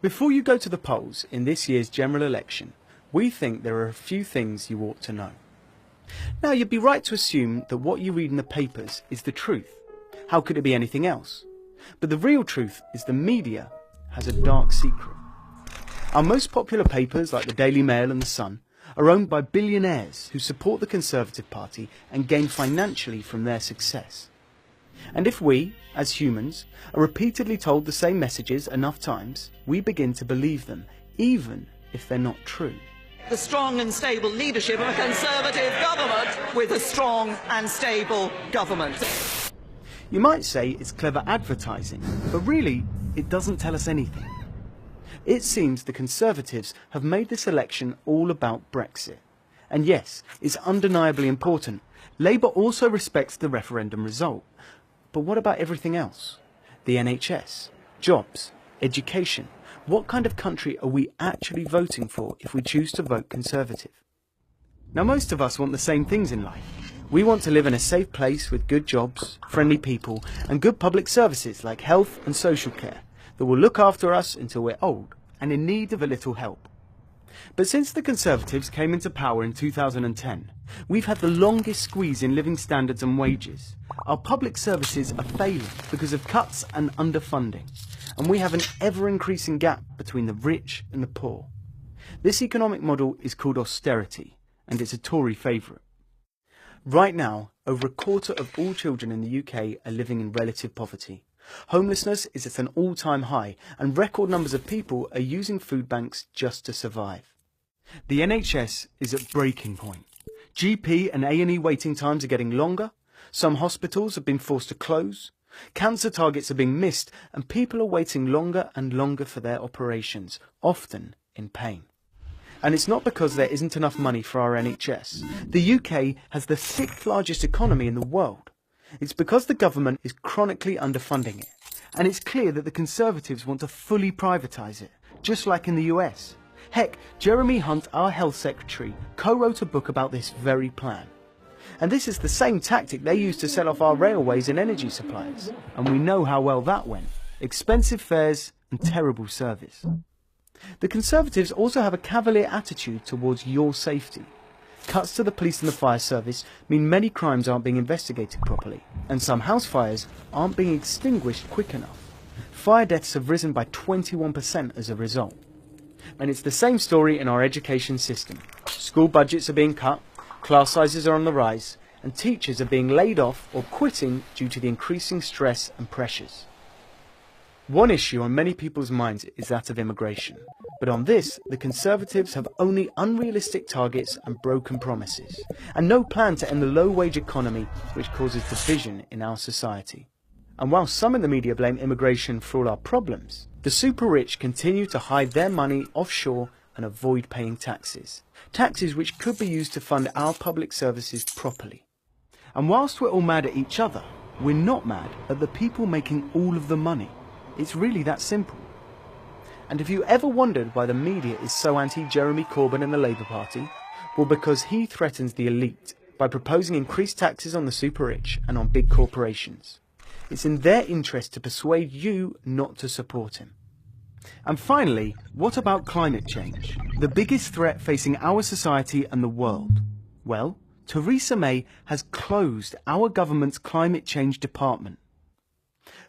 Before you go to the polls in this year's general election, we think there are a few things you ought to know. Now, you'd be right to assume that what you read in the papers is the truth. How could it be anything else? But the real truth is the media has a dark secret. Our most popular papers, like the Daily Mail and the Sun, are owned by billionaires who support the Conservative Party and gain financially from their success. And if we, as humans, are repeatedly told the same messages enough times, we begin to believe them, even if they're not true. The strong and stable leadership of a Conservative government with a strong and stable government. You might say it's clever advertising, but really, it doesn't tell us anything. It seems the Conservatives have made this election all about Brexit. And yes, it's undeniably important. Labour also respects the referendum result. But what about everything else? The NHS, jobs, education. What kind of country are we actually voting for if we choose to vote Conservative? Now, most of us want the same things in life. We want to live in a safe place with good jobs, friendly people, and good public services like health and social care that will look after us until we're old and in need of a little help. But since the Conservatives came into power in 2010, we've had the longest squeeze in living standards and wages. Our public services are failing because of cuts and underfunding, and we have an ever-increasing gap between the rich and the poor. This economic model is called austerity, and it's a Tory favourite. Right now, over a quarter of all children in the UK are living in relative poverty. Homelessness is at an all-time high, and record numbers of people are using food banks just to survive. The NHS is at breaking point. GP and A&E waiting times are getting longer. Some hospitals have been forced to close. Cancer targets are being missed, and people are waiting longer and longer for their operations, often in pain. And it's not because there isn't enough money for our NHS. The UK has the 6th largest economy in the world. It's because the government is chronically underfunding it. And it's clear that the Conservatives want to fully privatise it, just like in the US. Heck, Jeremy Hunt, our health secretary, co-wrote a book about this very plan. And this is the same tactic they used to sell off our railways and energy suppliers. And we know how well that went. Expensive fares and terrible service. The Conservatives also have a cavalier attitude towards your safety. Cuts to the police and the fire service mean many crimes aren't being investigated properly, and some house fires aren't being extinguished quick enough. Fire deaths have risen by 21% as a result. And it's the same story in our education system. School budgets are being cut, class sizes are on the rise, and teachers are being laid off or quitting due to the increasing stress and pressures. One issue on many people's minds is that of immigration. But on this, the Conservatives have only unrealistic targets and broken promises, and no plan to end the low-wage economy which causes division in our society. And while some in the media blame immigration for all our problems, the super-rich continue to hide their money offshore and avoid paying taxes. Taxes which could be used to fund our public services properly. And whilst we're all mad at each other, we're not mad at the people making all of the money. It's really that simple. And if you ever wondered why the media is so anti-Jeremy Corbyn and the Labour Party, well, because he threatens the elite by proposing increased taxes on the super-rich and on big corporations. It's in their interest to persuade you not to support him. And finally, what about climate change? The biggest threat facing our society and the world. Well, Theresa May has closed our government's climate change department.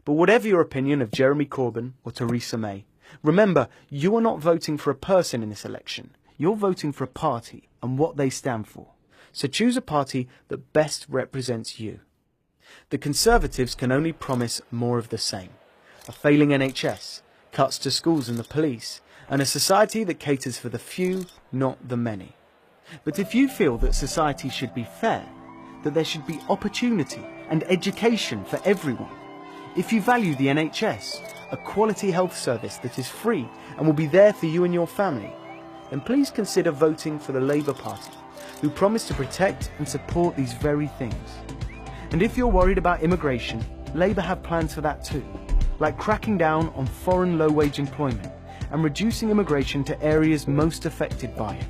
But whatever your opinion of Jeremy Corbyn or Theresa May, remember, you are not voting for a person in this election. You're voting for a party and what they stand for. So choose a party that best represents you. The Conservatives can only promise more of the same. A failing NHS, cuts to schools and the police, and a society that caters for the few, not the many. But if you feel that society should be fair, that there should be opportunity and education for everyone, if you value the NHS, a quality health service that is free and will be there for you and your family, then please consider voting for the Labour Party, who promise to protect and support these very things. And if you're worried about immigration, Labour have plans for that too, like cracking down on foreign low-wage employment and reducing immigration to areas most affected by it.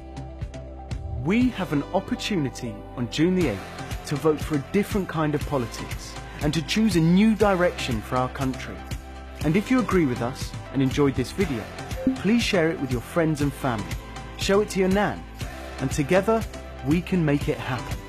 We have an opportunity on June the 8th to vote for a different kind of politics and to choose a new direction for our country. And if you agree with us and enjoyed this video, Please share it with your friends and family. Show it to your nan. And together, we can make it happen.